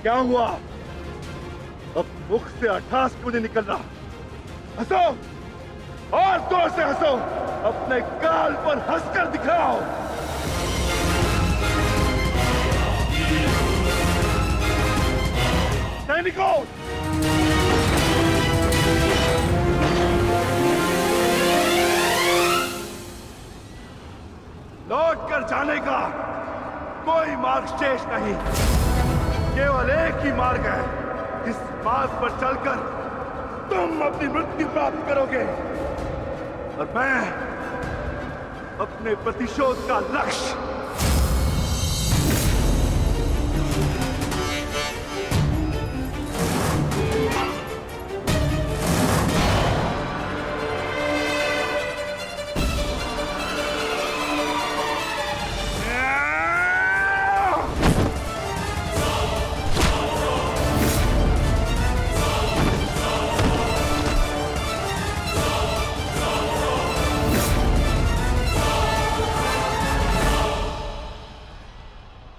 क्या हुआ? अब मुख से अट्ठास क्यों नहीं निकल रहा? हंसो और जोर से हंसो, अपने गाल पर हंसकर दिखाओ। सैनिकों, लौट कर जाने का कोई मार्ग शेष नहीं। केवल एक ही मार्ग है, जिस मार्ग पर चलकर तुम अपनी मृत्यु प्राप्त करोगे, और मैं अपने प्रतिशोध का लक्ष्य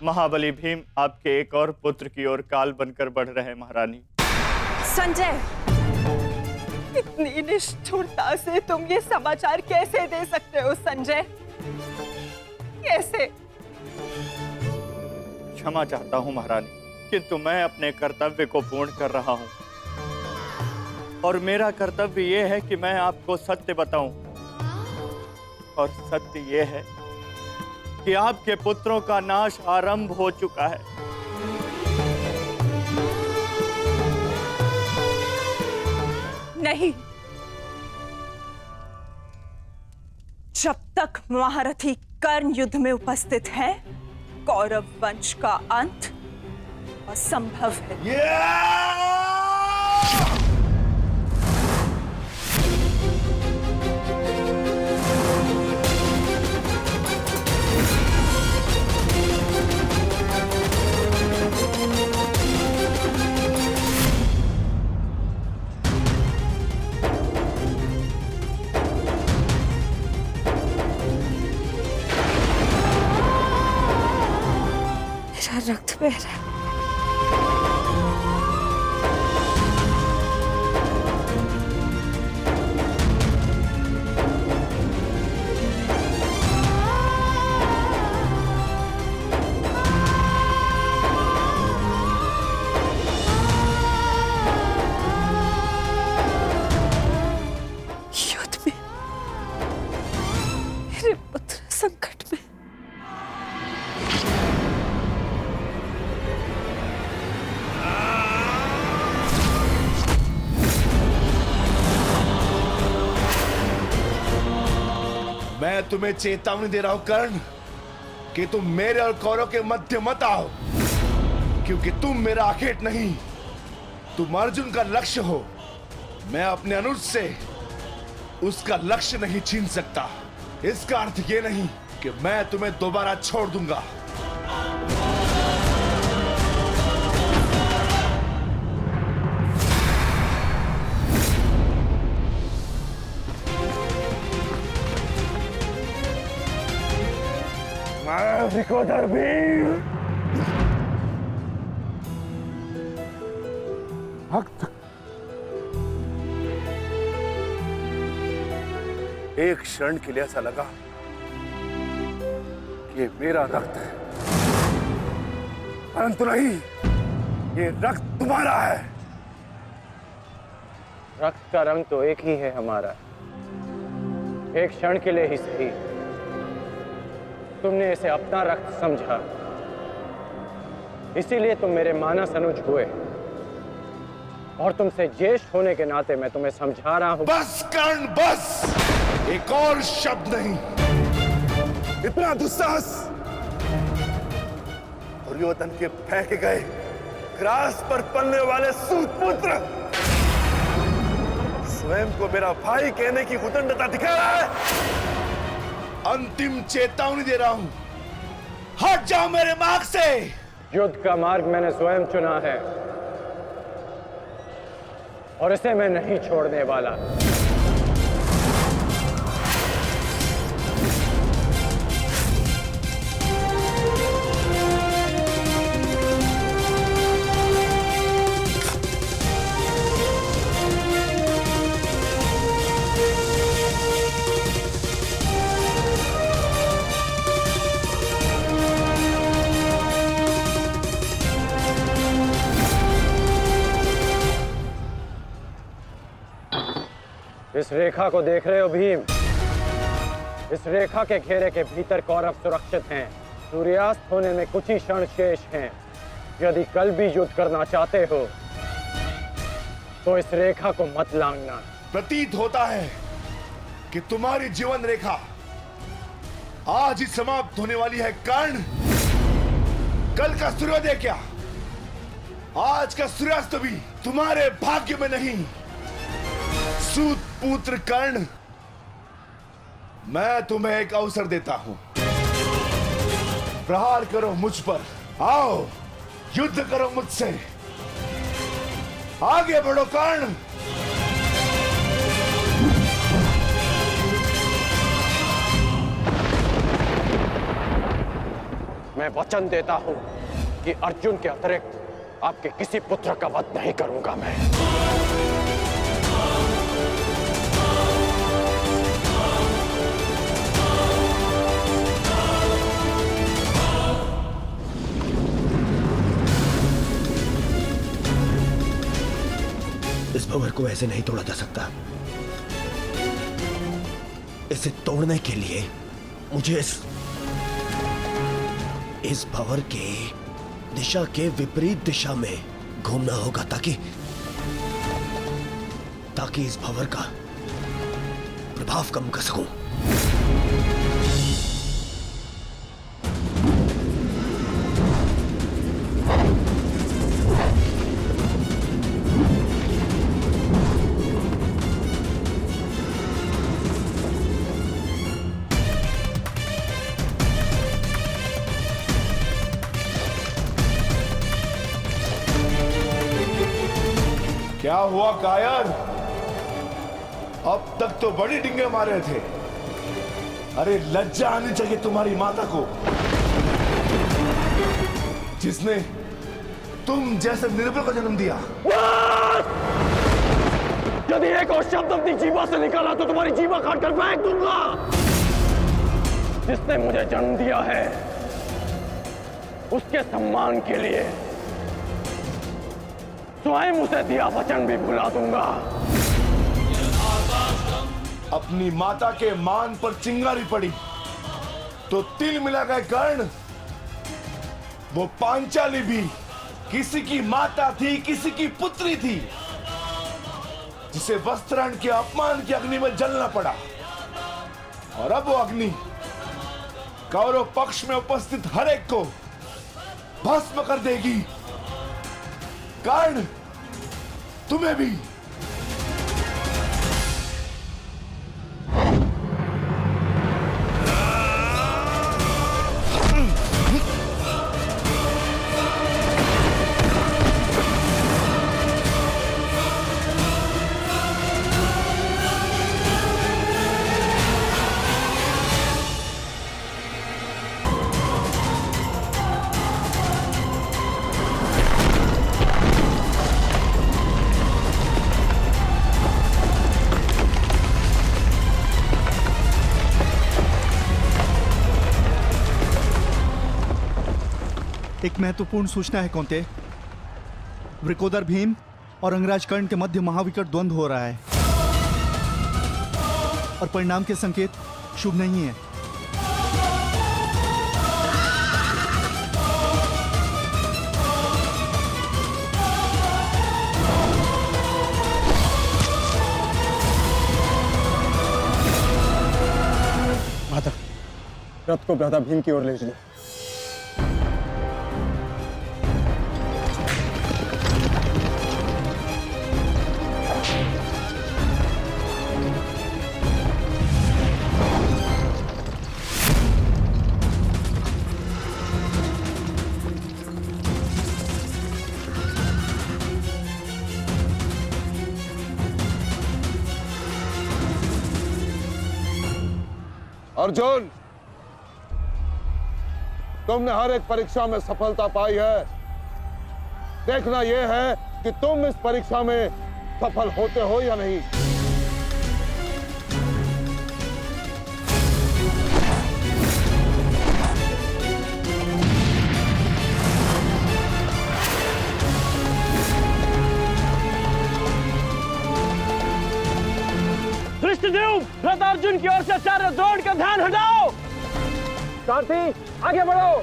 महाबली भीम आपके एक और पुत्र की ओर काल बनकर बढ़ रहे महारानी। संजय, इतनी निष्ठुरता से तुम ये समाचार कैसे दे सकते हो संजय? कैसे? क्षमा चाहता हूं महारानी, किंतु मैं अपने कर्तव्य को पूर्ण कर रहा हूं, और मेरा कर्तव्य यह है कि मैं आपको सत्य बताऊं, और सत्य यह है कि आपके पुत्रों का नाश आरंभ हो चुका है। नहीं, जब तक महारथी कर्ण युद्ध में उपस्थित है, कौरव वंश का अंत असंभव है। मेरा रक्त बह रहा है। युद्ध में मेरे पुत्र संकट में। मैं तुम्हें चेतावनी दे रहा हूं कर्ण, कि तुम मेरे और कौरव के मध्य मत आओ, क्योंकि तुम मेरा आखेट नहीं, तुम अर्जुन का लक्ष्य हो। मैं अपने अनुज से उसका लक्ष्य नहीं छीन सकता। इसका अर्थ ये नहीं कि मैं तुम्हें दोबारा छोड़ दूंगा। रिकॉर्डर भीम, भक्त, एक क्षण के लिए ऐसा लगा कि ये मेरा रक्त है, परंतु नहीं, ये रक्त तुम्हारा है। रक्त का रंग तो एक ही है हमारा, एक क्षण के लिए ही सही। तुमने इसे अपना रक्त समझा, इसीलिए तुम मेरे मानस अनुज हुए, और तुमसे ज्येष्ठ होने के नाते मैं तुम्हें समझा रहा हूं। बस कर्ण, बस, एक और शब्द नहीं। इतना दुस्साहस, दुर्योधन के फेंके गए ग्रास पर पलने वाले सूतपुत्र स्वयं को मेरा भाई कहने की उदंडता दिखा रहा है। अंतिम चेतावनी दे रहा हूं, हट जाओ मेरे मार्ग से। युद्ध का मार्ग मैंने स्वयं चुना है, और इसे मैं नहीं छोड़ने वाला। इस रेखा को देख रहे हो भीम? इस रेखा के घेरे के भीतर कौरव सुरक्षित हैं। सूर्यास्त होने में कुछ ही क्षण शेष हैं। यदि कल भी युद्ध करना चाहते हो तो इस रेखा को मत लांघना। प्रतीत होता है कि तुम्हारी जीवन रेखा आज ही समाप्त होने वाली है कर्ण। कल का सूर्योदय क्या, आज का सूर्यास्त भी तुम्हारे भाग्य में नहीं। सूत पुत्र कर्ण, मैं तुम्हें एक अवसर देता हूं। प्रहार करो मुझ पर, आओ युद्ध करो मुझसे। आगे बढ़ो कर्ण। मैं वचन देता हूं कि अर्जुन के अतिरिक्त आपके किसी पुत्र का वध नहीं करूंगा मैं। इस भंवर को ऐसे नहीं तोड़ा जा सकता। इसे तोड़ने के लिए मुझे इस भंवर के दिशा के विपरीत दिशा में घूमना होगा ताकि इस भंवर का प्रभाव कम कर सकूं। क्या हुआ कायर? अब तक तो बड़ी डिंगे मारे थे। अरे लज्जा आनी चाहिए तुम्हारी माता को, जिसने तुम जैसे निर्बल को जन्म दिया। यदि एक और शब्द अपनी जीवा से निकाला तो तुम्हारी जीवा काटकर फेंक दूंगा। जिसने मुझे जन्म दिया है उसके सम्मान के लिए स्वयं उसे दिया वचन भी भुला दूंगा। अपनी माता के मान पर चिंगारी पड़ी तो तिल मिला गए कर्ण। वो पांचाली भी किसी की माता थी, किसी की पुत्री थी, जिसे वस्त्राण के अपमान की अग्नि में जलना पड़ा। और अब वो अग्नि कौरव पक्ष में उपस्थित हर एक को भस्म कर देगी। कर्ण, तुम्हें भी। एक महत्वपूर्ण सूचना है कौंते। वृकोदर भीम और अंगराज कर्ण के मध्य महाविकट द्वंद्व हो रहा है और परिणाम के संकेत शुभ नहीं है। माता, रथ को भ्राता भीम की ओर ले चलो। अर्जुन, तुमने हर एक परीक्षा में सफलता पाई है। देखना यह है कि तुम इस परीक्षा में सफल होते हो या नहीं। धृष्टद्युम्न, रथ अर्जुन की ओर से आचार्य द्रोण का ध्यान हटाओ। सारथी आगे बढ़ो।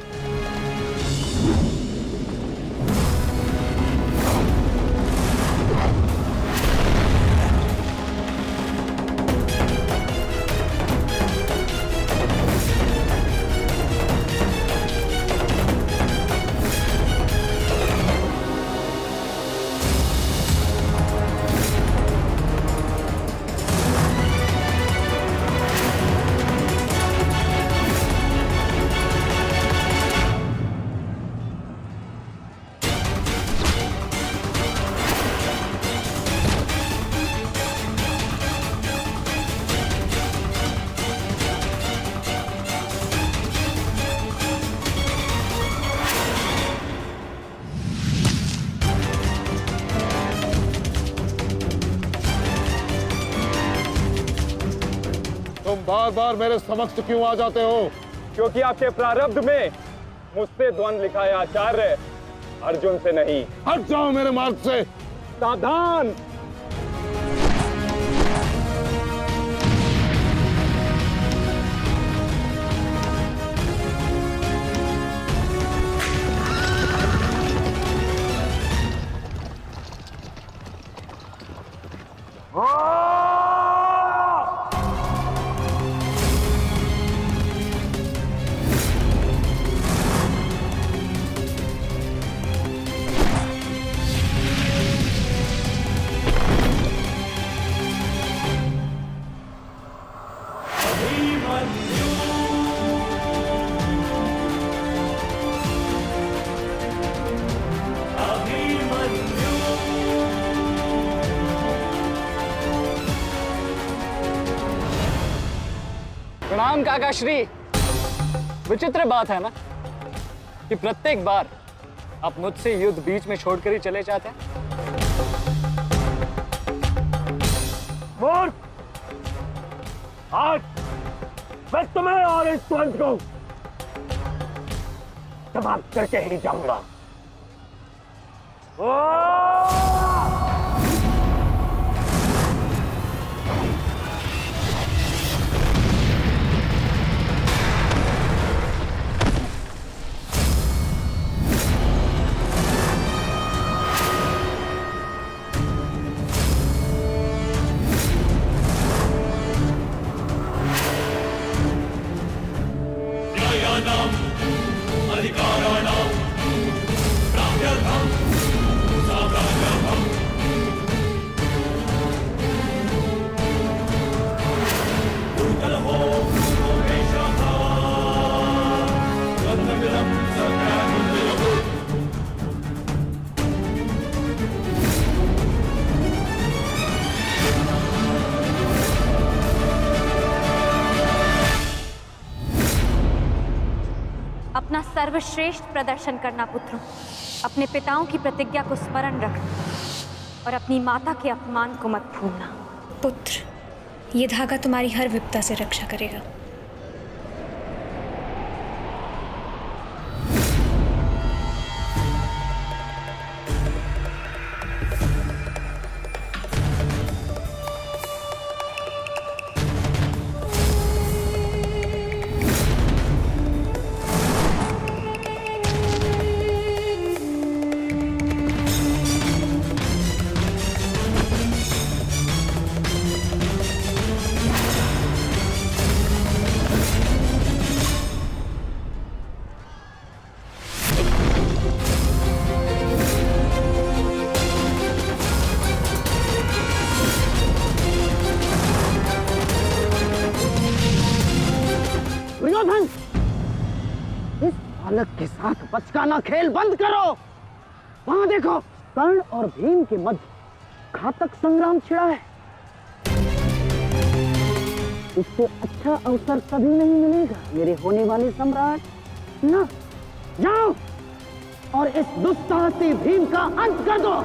तुम बार बार मेरे समक्ष क्यों आ जाते हो? क्योंकि आपके प्रारब्ध में मुझसे द्वंद लिखा है आचार्य, अर्जुन से नहीं। हट जाओ मेरे मार्ग से। सावधान। प्रणाम काका श्री। विचित्र बात है ना कि प्रत्येक बार आप मुझसे युद्ध बीच में छोड़कर ही चले जाते हैं। मूर्ख! आज मैं तुम्हें और इस द्वंद को समाप्त करके ही जाऊंगा। अपना सर्वश्रेष्ठ प्रदर्शन करना पुत्रों। अपने पिताओं की प्रतिज्ञा को स्मरण रखना और अपनी माता के अपमान को मत भूलना। पुत्र, ये धागा तुम्हारी हर विपदा से रक्षा करेगा। दुर्योधन, इस बालक के साथ बचकाना खेल बंद करो। वहां देखो, कर्ण और भीम के मध्य घातक संग्राम छिड़ा है। इससे अच्छा अवसर कभी नहीं मिलेगा मेरे होने वाले सम्राट। ना, जाओ और इस दुस्साहसी भीम का अंत कर दो।